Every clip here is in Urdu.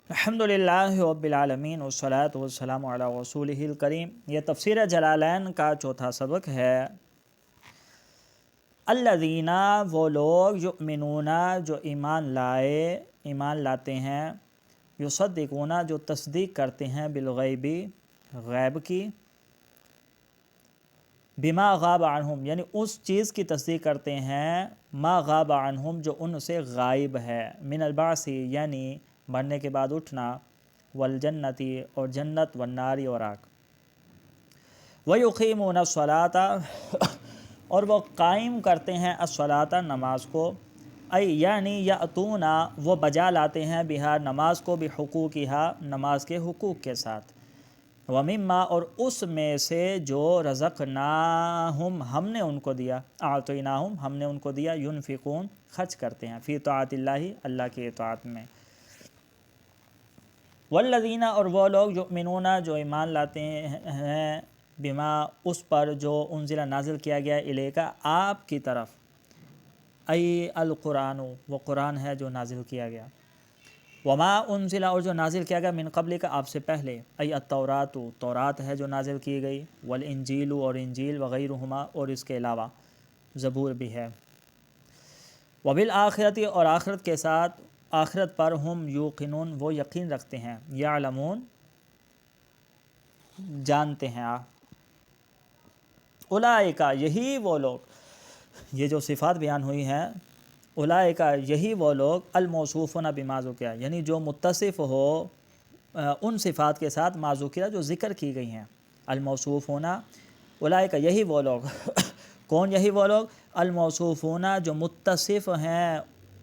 الحمدللہ رب العالمین والصلاة والسلام علی رسولہ الکریم۔ یہ تفسیر جلالین کا چوتھا سبق ہے۔ الذین، وہ لوگ، یؤمنون، جو ایمان لاتے ہیں، یصدقون، جو تصدیق کرتے ہیں، بالغیب، غیب کی، بما غاب عنہم، یعنی اس چیز کی تصدیق کرتے ہیں، ما غاب عنہم، جو ان سے غائب ہے، من البعث، یعنی مرنے کے بعد اٹھنا، والجنتی، اور جنت، والناری، اور آگ، وَيُقِيمُونَ الصَّلَاةَ، اور وہ قائم کرتے ہیں الصلاۃ، نماز کو، یعنی یأتون، وہ بجا لاتے ہیں، بہا، نماز کو، بحقوقہا، نماز کے حقوق کے ساتھ، وَمِمَّا، اور اس میں سے جو رزقناہم، ہم نے ان کو دیا، اعطیناہم، ہم نے ان کو دیا، ينفقون، خرچ کرتے ہیں، فی طاعت اللہ، اللہ کی اطاعت میں، والذین، اور وہ لوگ، یؤمنون، جو ایمان لاتے ہیں، بما، اس پر جو انزل، نازل کیا گیا، الیک، آپ کی طرف، ای القرآن، وہ قرآن ہے جو نازل کیا گیا، وما انزل، اور جو نازل کیا گیا، من قبل، کا آپ سے پہلے، ای التورات، تورات ہے جو نازل کی گئی، والانجیل، اور انجیل، وغیرہما، اور اس کے علاوہ زبور بھی ہے، وبالآخرۃ، اور آخرت کے ساتھ، آخرت پر، ہم یوقنون، وہ یقین رکھتے ہیں، یعلمون، جانتے ہیں، اولئک، یہی وہ لوگ، یہ جو صفات بیان ہوئی ہیں، اولئک، یہی وہ لوگ، الموصوفون بما ذکر، یعنی جو متصف ہو ان صفات کے ساتھ، ما ذکر، جو ذکر کی گئی ہیں، الموصوفون، اولئک، یہی وہ لوگ کون یہی وہ لوگ؟ الموصوفون، جو متصف ہیں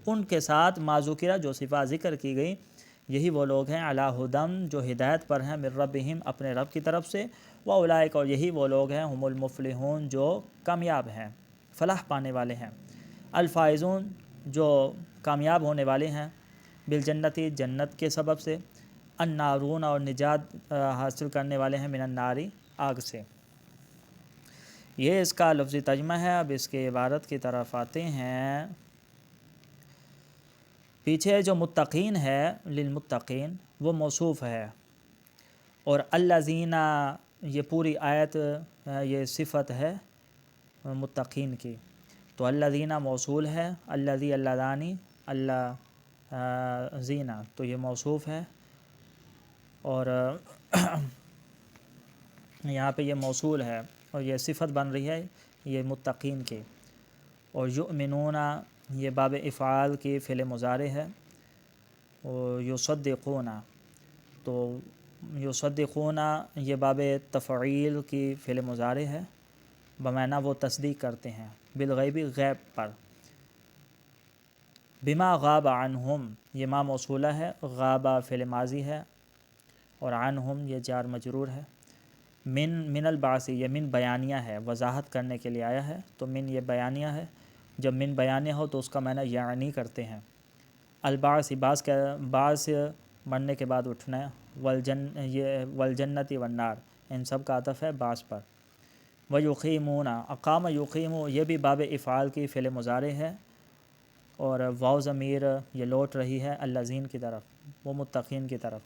ان کے ساتھ، ما ذکر، جو صفات ذکر کی گئی، یہی وہ لوگ ہیں، علی ھدی، جو ہدایت پر ہیں، من ربہم، اپنے رب کی طرف سے، واولئک، اور یہی وہ لوگ ہیں، ہم المفلحون، جو کامیاب ہیں، فلاح پانے والے ہیں، الفائزون، جو کامیاب ہونے والے ہیں، بالجنتی، جنت کے سبب سے، النارون، اور نجات حاصل کرنے والے ہیں، من الناری، آگ سے۔ یہ اس کا لفظی ترجمہ ہے۔ اب اس کے عبارت کی طرف آتے ہیں۔ پیچھے جو متقین ہے، للمتقین، وہ موصوف ہے، اور الذین، یہ پوری آیت یہ صفت ہے متقین کی، تو الذین موصول ہے، الذی، اللذانی، الذین، تو یہ موصوف ہے، اور یہاں پہ یہ موصول ہے، اور یہ صفت بن رہی ہے یہ متقین کی، اور یؤمنون، یہ باب افعال کی فعل مضارع ہے، اور یصدقون، تو یصدقون، یہ باب تفعیل کی فعل مضارع ہے، بمعنی وہ تصدیق کرتے ہیں، بالغیب، غیب پر، بما غاب عنہم، یہ ما موصولہ ہے، غاب فعل ماضی ہے، اور عنہم یہ جار مجرور ہے، من البعث، یہ من بیانیہ ہے، وضاحت کرنے کے لیے آیا ہے، تو من یہ بیانیہ ہے، جب من بیانیہ ہو تو اس کا معنی یعنی کرتے ہیں، البعث، بعث مرنے کے بعد اٹھنا، یہ والجنتی، والنار، ان سب کا عطف ہے بعث پر، ویقیمون، اقام، یقیم، یہ بھی باب افعال کی فعل مضارع ہے، اور واو ضمیر یہ لوٹ رہی ہے الذین کی طرف، وہ متقین کی طرف،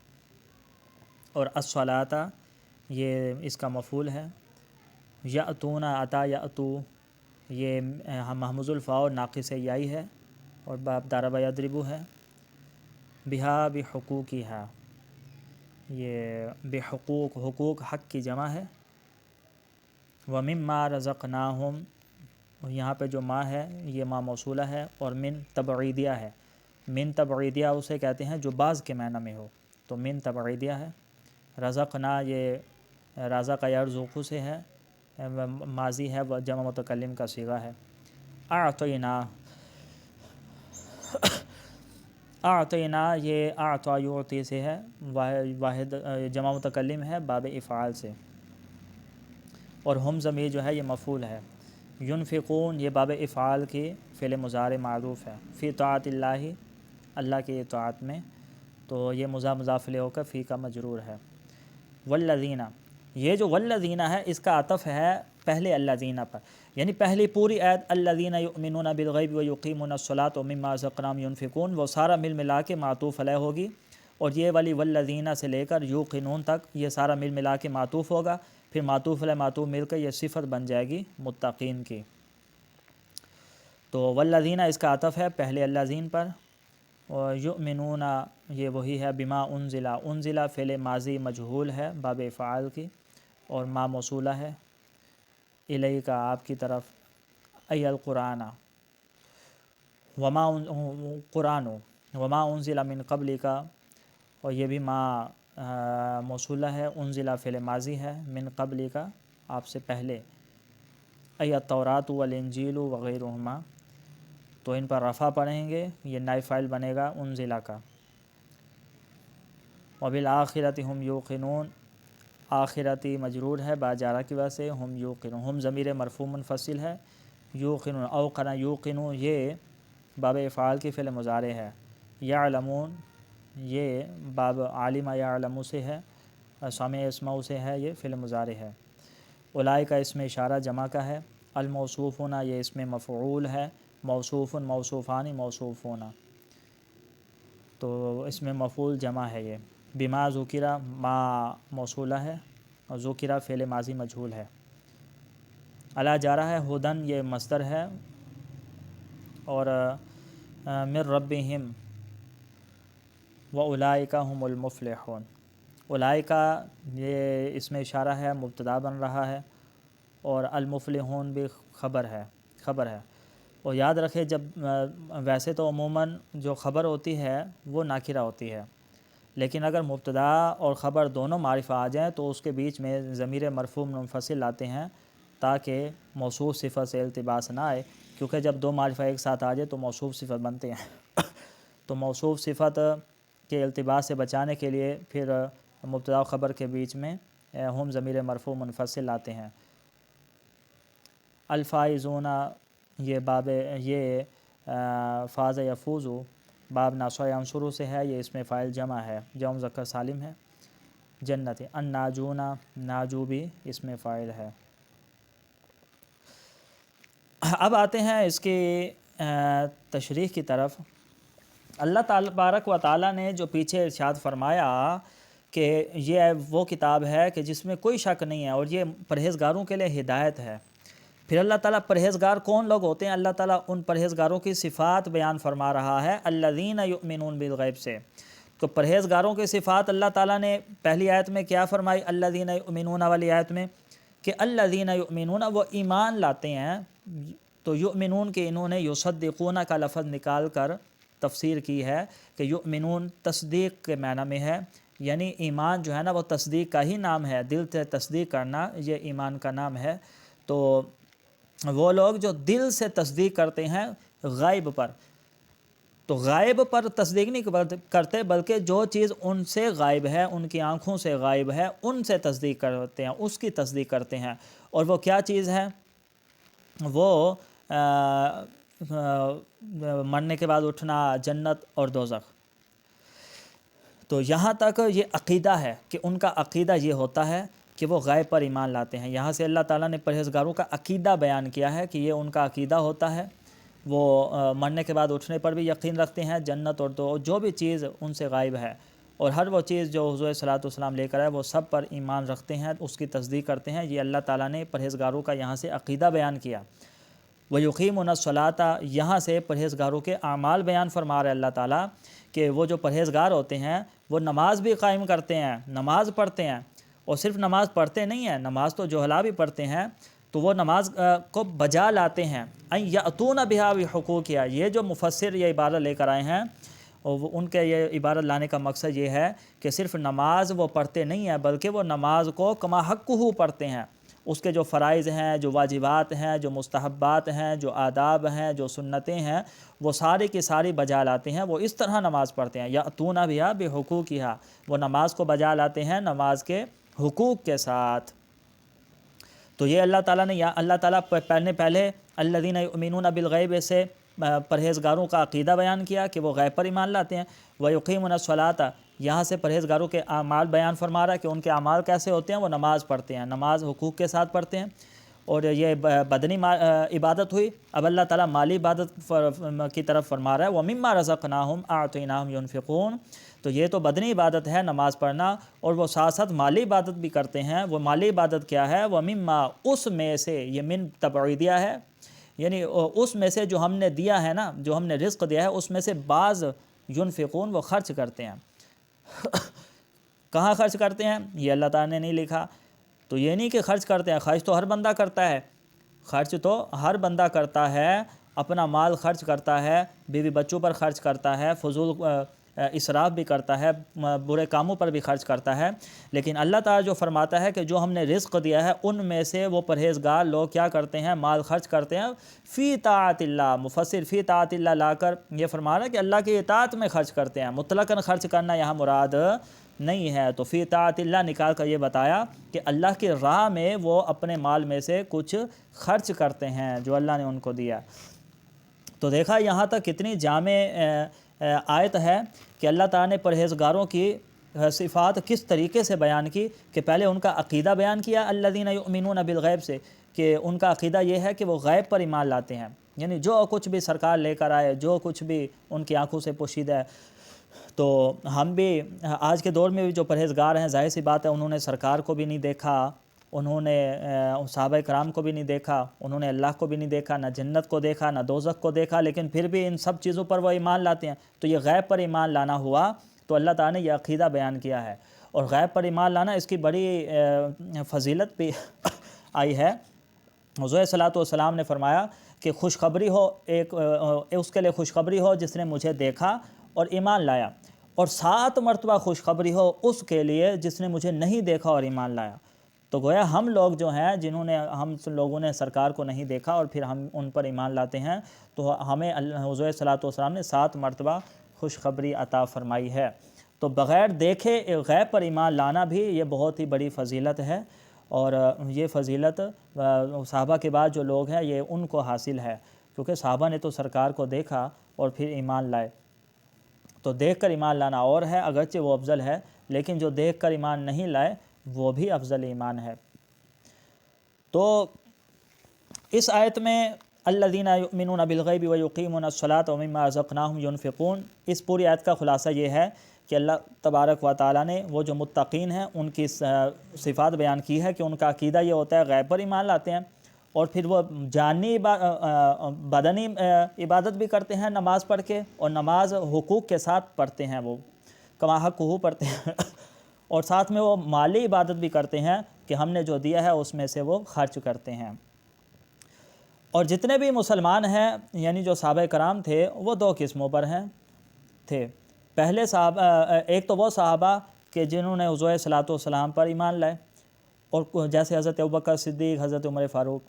اور الصلاۃ، یہ اس کا مفعول ہے، یأتون، اتا یأتو، یہ محموز الفاء ناقص یائی ہے، اور باب ضرب یضرب ہے، بہا، بحقوقہا، یہ بحقوق، حقوق، حق کی جمع ہے، ومما رزقناہم، یہاں پہ جو ما ہے یہ ما موصولہ ہے، اور من تبعیدیہ ہے، من تبعیدیہ اسے کہتے ہیں جو بعض کے معنی میں ہو، تو من تبعیدیہ ہے، رزقنا، یہ رزق یرزق سے ہے، ماضی ہے، جمع متکلم کا صیغہ ہے، اعطینا، اعطینا، یہ اعطا یعطی سے ہے، واحد جمع متکلم ہے باب افعال سے، اور ہم ضمیر جو ہے یہ مفعول ہے، ينفقون، یہ باب افعال کی فعل مضارع معروف ہے، فی طاعت اللہ، اللہ کی اطاعت میں، تو یہ مضاف الیہ ہو کر فی کا مجرور ہے، والذین، یہ جو والذین ہے اس کا عطف ہے پہلے الذین پر، یعنی پہلی پوری آیت الذین یؤمنون بالغیب ویقیمون الصلاۃ ومما رزقناہم ینفقون، وہ سارا مل ملا کے معطوف علیہ ہوگی، اور یہ والی والذین سے لے کر یوقنون تک یہ سارا مل ملا کے معطوف ہوگا، پھر معطوف علیہ معطوف مل کر یہ صفت بن جائے گی متقین کی۔ تو والذین اس کا عطف ہے پہلے الذین پر، اور یؤمنون یہ وہی ہے بما انزلہ، انزلہ فعل ماضی مجہول ہے باب افعال کی، اور ما موصولہ ہے الیک آپ کی طرف، ای القرآن وما قرآن وما انزل من قبل کا، اور یہ بھی ما موصولہ ہے، انزلہ فعل ماضی ہے، من قبل کا آپ سے پہلے، ای التوراۃ والانجیل وغیرہما، تو ان پر رفع پڑھیں گے، یہ نائب فاعل بنے گا انزلہ کا۔ وبالآخرۃ ہم یوقنون، آخرتی مجرور ہے با جارہ کی وجہ سے، ہم یوقنون، ہم ضمیر مرفوع منفصل ہے، یوقنون اوقنا یوقنون یہ باب افعال کی فعل مضارع ہے، یعلمون یہ باب عالم یعلم سے ہے، سامع اسمع سے ہے، یہ فعل مضارع ہے۔ اولئک کا اسم اشارہ جمع کا ہے، الموصوفون یہ اسم مفعول ہے، موصوف موصوفان موصوفون، تو اس میں مفعول جمع ہے یہ۔ بما ذکرہ ما موصولہ ہے، اور ذکرہ فعل ماضی مجہول ہے۔ علی جارہ ہے، ہدن یہ مصدر ہے، اور من ربہم واولئک هم المفلحون، اولئک یہ اسم اشارہ ہے، مبتدا بن رہا ہے، اور المفلحون بھی خبر ہے، اور یاد رکھے جب ویسے تو عموماً جو خبر ہوتی ہے وہ ناکرہ ہوتی ہے، لیکن اگر مبتدا اور خبر دونوں معرفہ آ جائیں تو اس کے بیچ میں ضمیر مرفوع منفصل لاتے ہیں تاکہ موصوف صفت سے التباس نہ آئے، کیونکہ جب دو معرفہ ایک ساتھ آ جائے تو موصوف صفت بنتے ہیں تو موصوف صفت کے التباس سے بچانے کے لیے پھر مبتدا و خبر کے بیچ میں ہم ضمیر مرفوع منفصل لاتے ہیں۔ الفائزون یہ باب یہ فاز یفوزو باب ناصر عنصر سے ہے، یہ اس میں فاعل جمع ہے، جمع مذکر سالم ہے، جنت۔ الناجون ناجو بھی اس میں فاعل ہے۔ اب آتے ہیں اس کی تشریح کی طرف۔ اللہ تعالیٰ تبارک و تعالیٰ نے جو پیچھے ارشاد فرمایا کہ یہ وہ کتاب ہے کہ جس میں کوئی شک نہیں ہے اور یہ پرہیزگاروں کے لیے ہدایت ہے، پھر اللہ تعالیٰ پرہیزگار کون لوگ ہوتے ہیں؟ اللہ تعالیٰ ان پرہیزگاروں کی صفات بیان فرما رہا ہے الذین یؤمنون بالغیب سے۔ تو پرہیزگاروں کی صفات اللہ تعالیٰ نے پہلی آیت میں کیا فرمائی؟ الذین یؤمنون والی آیت میں کہ الذین یؤمنون وہ ایمان لاتے ہیں، تو یؤمنون کے انہوں نے یصدقون کا لفظ نکال کر تفسیر کی ہے کہ یؤمنون تصدیق کے معنی میں ہے، یعنی ایمان جو ہے نا وہ تصدیق کا ہی نام ہے، دل سے تصدیق کرنا یہ ایمان کا نام ہے۔ تو وہ لوگ جو دل سے تصدیق کرتے ہیں غائب پر، تو غائب پر تصدیق نہیں کرتے بلکہ جو چیز ان سے غائب ہے، ان کی آنکھوں سے غائب ہے، ان سے تصدیق کرتے ہیں، اس کی تصدیق کرتے ہیں۔ اور وہ کیا چیز ہے؟ وہ مرنے کے بعد اٹھنا، جنت اور دوزخ۔ تو یہاں تک یہ عقیدہ ہے کہ ان کا عقیدہ یہ ہوتا ہے کہ وہ غیب پر ایمان لاتے ہیں۔ یہاں سے اللہ تعالیٰ نے پرہیزگاروں کا عقیدہ بیان کیا ہے کہ یہ ان کا عقیدہ ہوتا ہے، وہ مرنے کے بعد اٹھنے پر بھی یقین رکھتے ہیں، جنت اور جو بھی چیز ان سے غائب ہے، اور ہر وہ چیز جو حضور صلی اللہ علیہ وسلم لے کر آئے وہ سب پر ایمان رکھتے ہیں، اس کی تصدیق کرتے ہیں۔ یہ اللہ تعالیٰ نے پرہیزگاروں کا یہاں سے عقیدہ بیان کیا۔ وَيُقِيمُونَ الصَّلَاةَ یہاں سے پرہیزگاروں کے اعمال بیان فرما رہے اللہ تعالیٰ کہ وہ جو پرہیزگار ہوتے ہیں وہ نماز بھی قائم کرتے ہیں، نماز پڑھتے ہیں، اور صرف نماز پڑھتے نہیں ہیں، نماز تو جہلا بھی پڑھتے ہیں، تو وہ نماز کو بجا لاتے ہیں۔ أَن يَأْتُونَ بِهَا بِحُقُوقِهَا یہ جو مفسر یہ عبارت لے کر آئے ہیں، اور ان کے یہ عبارت لانے کا مقصد یہ ہے کہ صرف نماز وہ پڑھتے نہیں ہیں بلکہ وہ نماز کو کما حقہ پڑھتے ہیں، اس کے جو فرائض ہیں، جو واجبات ہیں، جو مستحبات ہیں، جو آداب ہیں، جو سنتیں ہیں، وہ ساری کی ساری بجا لاتے ہیں، وہ اس طرح نماز پڑھتے ہیں۔ یأتون بہا بحقوقہا وہ نماز کو بجا لاتے ہیں نماز کے حقوق کے ساتھ۔ تو یہ اللہ تعالیٰ نے اللہ تعالیٰ پہلے الذین یؤمنون بالغیب سے پرہیزگاروں کا عقیدہ بیان کیا کہ وہ غیب پر ایمان لاتے ہیں۔ ویقیمون الصلاۃ یہاں سے پرہیزگاروں کے اعمال بیان فرما رہا ہے کہ ان کے اعمال کیسے ہوتے ہیں، وہ نماز پڑھتے ہیں، نماز حقوق کے ساتھ پڑھتے ہیں، اور یہ بدنی عبادت ہوئی۔ اب اللہ تعالیٰ مالی عبادت کی طرف فرما رہا ہے وَمِمَّا رَزَقْنَاهُمْ أَعْطَيْنَاهُمْ يُنْفِقُونَ تو یہ تو بدنی عبادت ہے نماز پڑھنا، اور وہ ساتھ ساتھ مالی عبادت بھی کرتے ہیں۔ وہ مالی عبادت کیا ہے؟ وہ مما، اس میں سے، یہ من تبعیدیہ ہے، یعنی اس میں سے جو ہم نے دیا ہے نا، جو ہم نے رزق دیا ہے اس میں سے بعض ینفقون، وہ خرچ کرتے ہیں۔ کہاں خرچ کرتے ہیں یہ اللہ تعالیٰ نے نہیں لکھا، تو یہ نہیں کہ خرچ کرتے ہیں، خرچ تو ہر بندہ کرتا ہے، خرچ تو ہر بندہ کرتا ہے، اپنا مال خرچ کرتا ہے، بیوی بچوں پر خرچ کرتا ہے، فضول اسراف بھی کرتا ہے، برے کاموں پر بھی خرچ کرتا ہے، لیکن اللہ تعالیٰ جو فرماتا ہے کہ جو ہم نے رزق دیا ہے ان میں سے وہ پرہیزگار لوگ کیا کرتے ہیں؟ مال خرچ کرتے ہیں فی طاعت اللہ۔ مفسر فی طاعت اللہ لا کر یہ فرما رہا ہے کہ اللہ کی اطاعت میں خرچ کرتے ہیں، مطلقاً خرچ کرنا یہاں مراد نہیں ہے۔ تو فی طاعت اللہ نکال کر یہ بتایا کہ اللہ کی راہ میں وہ اپنے مال میں سے کچھ خرچ کرتے ہیں جو اللہ نے ان کو دیا۔ تو دیکھا یہاں تک کتنی جامع آیت ہے کہ اللہ تعالیٰ نے پرہیزگاروں کی صفات کس طریقے سے بیان کی، کہ پہلے ان کا عقیدہ بیان کیا الذین یؤمنون بالغیب سے، کہ ان کا عقیدہ یہ ہے کہ وہ غیب پر ایمان لاتے ہیں، یعنی جو کچھ بھی سرکار لے کر آئے، جو کچھ بھی ان کی آنکھوں سے پوشیدہ ہے۔ تو ہم بھی آج کے دور میں بھی جو پرہیزگار ہیں، ظاہر سی بات ہے انہوں نے سرکار کو بھی نہیں دیکھا، انہوں نے صحابہ کرام کو بھی نہیں دیکھا، انہوں نے اللہ کو بھی نہیں دیکھا، نہ جنت کو دیکھا، نہ دوزخ کو دیکھا، لیکن پھر بھی ان سب چیزوں پر وہ ایمان لاتے ہیں۔ تو یہ غیب پر ایمان لانا ہوا، تو اللہ تعالیٰ نے یہ عقیدہ بیان کیا ہے، اور غیب پر ایمان لانا اس کی بڑی فضیلت بھی آئی ہے۔ حضور صلی اللہ علیہ وسلم نے فرمایا کہ خوشخبری ہو ایک اس کے لیے خوشخبری ہو جس نے مجھے دیکھا اور ایمان لایا، اور 7 مرتبہ خوشخبری ہو اس کے لیے جس نے مجھے نہیں دیکھا اور ایمان لایا۔ تو گویا ہم لوگ جو ہیں جنہوں نے ہم لوگوں نے سرکار کو نہیں دیکھا اور پھر ہم ان پر ایمان لاتے ہیں، تو ہمیں حضور صلی اللہ علیہ وسلم نے 7 مرتبہ خوشخبری عطا فرمائی ہے۔ تو بغیر دیکھے غیب پر ایمان لانا بھی یہ بہت ہی بڑی فضیلت ہے، اور یہ فضیلت صحابہ کے بعد جو لوگ ہیں یہ ان کو حاصل ہے، کیونکہ صحابہ نے تو سرکار کو دیکھا اور پھر ایمان لائے۔ تو دیکھ کر ایمان لانا اور ہے، اگرچہ وہ افضل ہے، لیکن جو دیکھ کر ایمان نہیں لائے وہ بھی افضل ایمان ہے۔ تو اس آیت میں الذین یؤمنون بالغیب ویقیمون الصلاۃ ومما رزقناہم ینفقون، اس پوری آیت کا خلاصہ یہ ہے کہ اللہ تبارک و تعالیٰ نے وہ جو متقین ہیں ان کی صفات بیان کی ہے کہ ان کا عقیدہ یہ ہوتا ہے غیب پر ایمان لاتے ہیں، اور پھر وہ جانی بدنی عبادت بھی کرتے ہیں نماز پڑھ کے، اور نماز حقوق کے ساتھ پڑھتے ہیں، وہ کما حقہ پڑھتے ہیں، اور ساتھ میں وہ مالی عبادت بھی کرتے ہیں کہ ہم نے جو دیا ہے اس میں سے وہ خرچ کرتے ہیں۔ اور جتنے بھی مسلمان ہیں یعنی جو صحابہ کرام تھے وہ 2 قسموں پر تھے۔ پہلے صحابہ، ایک تو وہ صحابہ کہ جنہوں نے حضور صلی اللہ علیہ وسلم پر ایمان لائے، اور جیسے حضرت ابوبکر صدیق، حضرت عمر فاروق،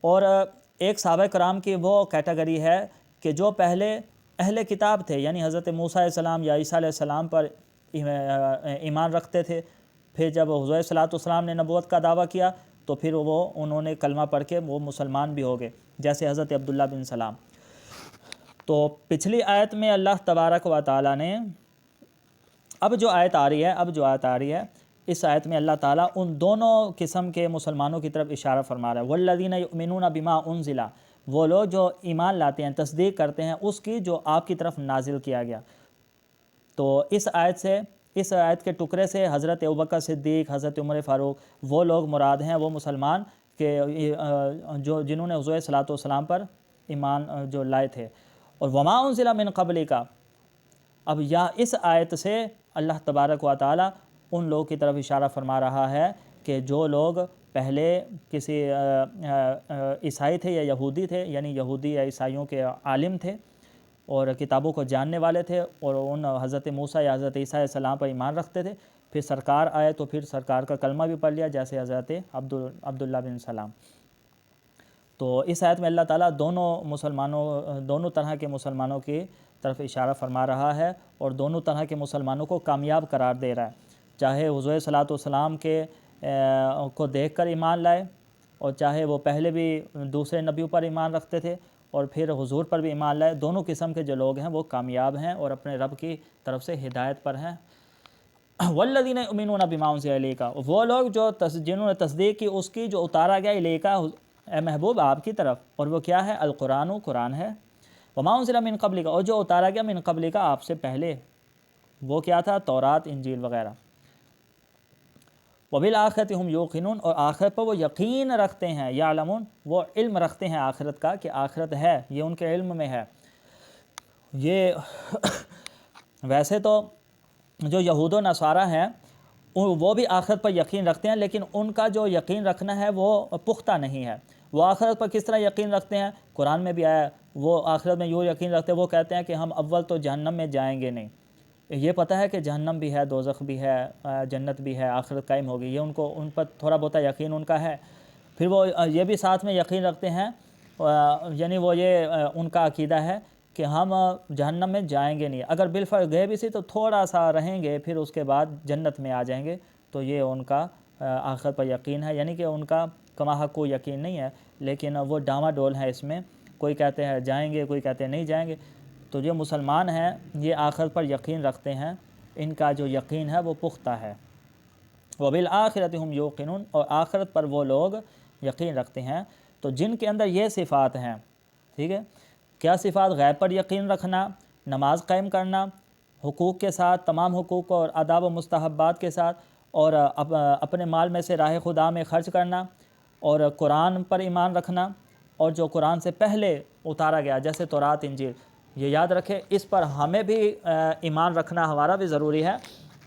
اور ایک صحابہ کرام کی وہ کیٹیگری ہے کہ جو پہلے اہل کتاب تھے، یعنی حضرت موسیٰ علیہ السلام یا عیسیٰ علیہ السلام پر ایمان رکھتے تھے، پھر جب حضور صلی اللہ علیہ وسلم نے نبوت کا دعویٰ کیا تو پھر انہوں نے کلمہ پڑھ کے وہ مسلمان بھی ہو گئے، جیسے حضرت عبداللہ بن سلام۔ تو پچھلی آیت میں اللہ تبارک و تعالیٰ نے اب جو آیت آ رہی ہے اس آیت میں اللہ تعالیٰ ان دونوں قسم کے مسلمانوں کی طرف اشارہ فرما رہا ہے۔ والذین یؤمنون بما انزل، وہ لوگ جو ایمان لاتے ہیں، تصدیق کرتے ہیں اس کی جو آپ کی طرف نازل کیا گیا۔ تو اس آیت کے ٹکڑے سے حضرت ابوبکر صدیق، حضرت عمر فاروق وہ لوگ مراد ہیں، وہ مسلمان کہ جنہوں نے حضور صلی اللہ علیہ وسلم پر ایمان جو لائے تھے۔ اور وما انزل من قبلک، اب اس آیت سے اللہ تبارک و تعالیٰ ان لوگوں کی طرف اشارہ فرما رہا ہے کہ جو لوگ پہلے کسی عیسائی تھے یا یہودی تھے، یعنی یہودی یا عیسائیوں کے عالم تھے اور کتابوں کو جاننے والے تھے، اور ان حضرت موسیٰ یا حضرت عیسیٰ علیہ السلام پر ایمان رکھتے تھے، پھر سرکار آئے تو پھر سرکار کا کلمہ بھی پڑھ لیا، جیسے حضرت عبداللہ بن سلام۔ تو اس آیت میں اللہ تعالیٰ دونوں طرح کے مسلمانوں کی طرف اشارہ فرما رہا ہے، اور دونوں طرح کے مسلمانوں کو کامیاب قرار دے رہا ہے، چاہے حضور صلی اللہ علیہ وسلم کو دیکھ کر ایمان لائے، اور چاہے وہ پہلے بھی دوسرے نبیوں پر ایمان رکھتے تھے اور پھر حضور پر بھی ایمان لائے، دونوں قسم کے جو لوگ ہیں وہ کامیاب ہیں اور اپنے رب کی طرف سے ہدایت پر ہیں۔ والذین یؤمنون بما انزل الیک، وہ لوگ جنہوں نے تصدیق کی اس کی جو اتارا گیا الیک، اے محبوب آپ کی طرف، اور وہ کیا ہے؟ القرآن، قرآن ہے۔ وما انزل من قبلک، اور جو اتارا گیا من قبلک آپ سے پہلے، وہ کیا تھا؟ تورات، انجیل وغیرہ۔ وبالآخرۃ ہم یوقنون، اور آخرت پر وہ یقین رکھتے ہیں، یعلمون وہ علم رکھتے ہیں آخرت کا کہ آخرت ہے، یہ ان کے علم میں ہے۔ یہ ویسے تو جو یہود و نصارہ ہیں وہ بھی آخرت پر یقین رکھتے ہیں، لیکن ان کا جو یقین رکھنا ہے وہ پختہ نہیں ہے۔ وہ آخرت پر کس طرح یقین رکھتے ہیں؟ قرآن میں بھی آیا ہے، وہ آخرت میں یوں یقین رکھتے ہیں، وہ کہتے ہیں کہ ہم اول تو جہنم میں جائیں گے نہیں، یہ پتہ ہے کہ جہنم بھی ہے، دوزخ بھی ہے، جنت بھی ہے، آخرت قائم ہوگی، یہ ان پر تھوڑا بہت یقین ان کا ہے۔ پھر وہ یہ بھی ساتھ میں یقین رکھتے ہیں، یعنی وہ یہ ان کا عقیدہ ہے کہ ہم جہنم میں جائیں گے نہیں، اگر بالفرض گئے بھی سی تو تھوڑا سا رہیں گے، پھر اس کے بعد جنت میں آ جائیں گے۔ تو یہ ان کا آخرت پر یقین ہے، یعنی کہ ان کا کما حق کو یقین نہیں ہے، لیکن وہ ڈاما ڈول ہے اس میں، کوئی کہتے ہیں جائیں گے، کوئی کہتے ہیں نہیں جائیں گے۔ تو جو مسلمان ہیں یہ آخرت پر یقین رکھتے ہیں، ان کا جو یقین ہے وہ پختہ ہے۔ وبالآخرۃ ہم یوقنون، اور آخرت پر وہ لوگ یقین رکھتے ہیں۔ تو جن کے اندر یہ صفات ہیں، ٹھیک ہے، کیا صفات؟ غیب پر یقین رکھنا، نماز قائم کرنا، حقوق کے ساتھ، تمام حقوق اور آداب و مستحبات کے ساتھ، اور اپنے مال میں سے راہ خدا میں خرچ کرنا، اور قرآن پر ایمان رکھنا، اور جو قرآن سے پہلے اتارا گیا جیسے تورات، انجیل، یہ یاد رکھے، اس پر ہمیں بھی ایمان رکھنا ہمارا بھی ضروری ہے۔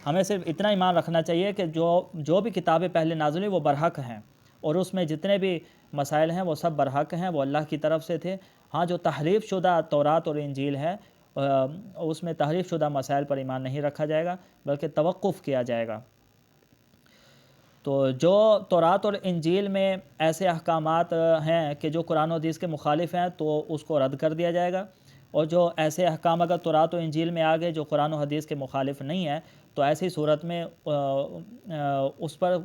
ہمیں صرف اتنا ایمان رکھنا چاہیے کہ جو بھی کتابیں پہلے نازل ہوئی وہ برحق ہیں، اور اس میں جتنے بھی مسائل ہیں وہ سب برحق ہیں، وہ اللہ کی طرف سے تھے۔ ہاں جو تحریف شدہ تورات اور انجیل ہے اس میں تحریف شدہ مسائل پر ایمان نہیں رکھا جائے گا، بلکہ توقف کیا جائے گا۔ تو جو تورات اور انجیل میں ایسے احکامات ہیں کہ جو قرآن و حدیث کے مخالف ہیں تو اس کو رد کر دیا جائے گا، اور جو ایسے احکام اگر تورات و انجیل میں آ گئے جو قرآن و حدیث کے مخالف نہیں ہیں تو ایسی صورت میں اس پر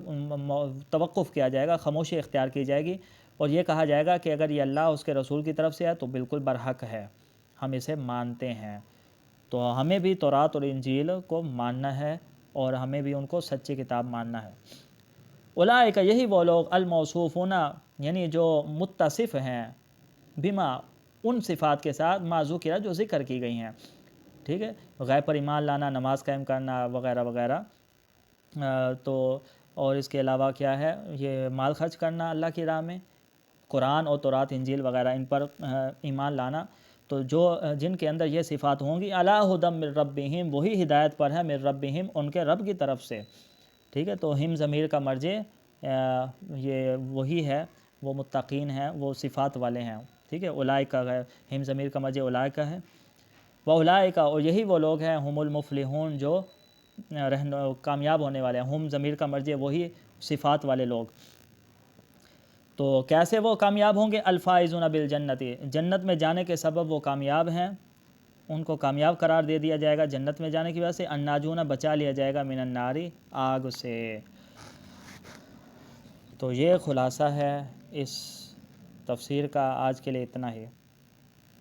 توقف کیا جائے گا، خاموشی اختیار کی جائے گی، اور یہ کہا جائے گا کہ اگر یہ اللہ اس کے رسول کی طرف سے ہے تو بالکل برحق ہے، ہم اسے مانتے ہیں۔ تو ہمیں بھی تورات اور انجیل کو ماننا ہے، اور ہمیں بھی ان کو سچی کتاب ماننا ہے۔ اولئک یہی وہ لوگ، الموصوفون یعنی جو متصف ہیں، بما ان صفات کے ساتھ، ما ذکر جو ذکر کی گئی ہیں، ٹھیک ہے، غیب پر ایمان لانا، نماز قائم کرنا وغیرہ وغیرہ، تو اور اس کے علاوہ کیا ہے، یہ مال خرچ کرنا اللہ کی راہ میں، قرآن اور تورات انجیل وغیرہ ان پر ایمان لانا۔ تو جن کے اندر یہ صفات ہوں گی، علی ھدی من ربہم، وہی ہدایت پر ہے، من ربہم ان کے رب کی طرف سے، ٹھیک ہے۔ تو ہم ضمیر کا مرجع یہ وہی ہے، وہ متقین ہیں، وہ صفات والے ہیں، ٹھیک ہے۔ اولئک ہے، ہم ضمیر کا مرجع اولئک ہے، واولئک اور یہی وہ لوگ ہیں، ہم المفلحون جو کامیاب ہونے والے ہیں، ہم ضمیر کا مرجع وہی صفات والے لوگ۔ تو کیسے وہ کامیاب ہوں گے؟ الفائزون بالجنت، جنت میں جانے کے سبب وہ کامیاب ہیں، ان کو کامیاب قرار دے دیا جائے گا جنت میں جانے کی وجہ سے۔ الناجون بچا لیا جائے گا، من النار آگ سے۔ تو یہ خلاصہ ہے اس تفسیر کا، آج کے لیے اتنا ہی۔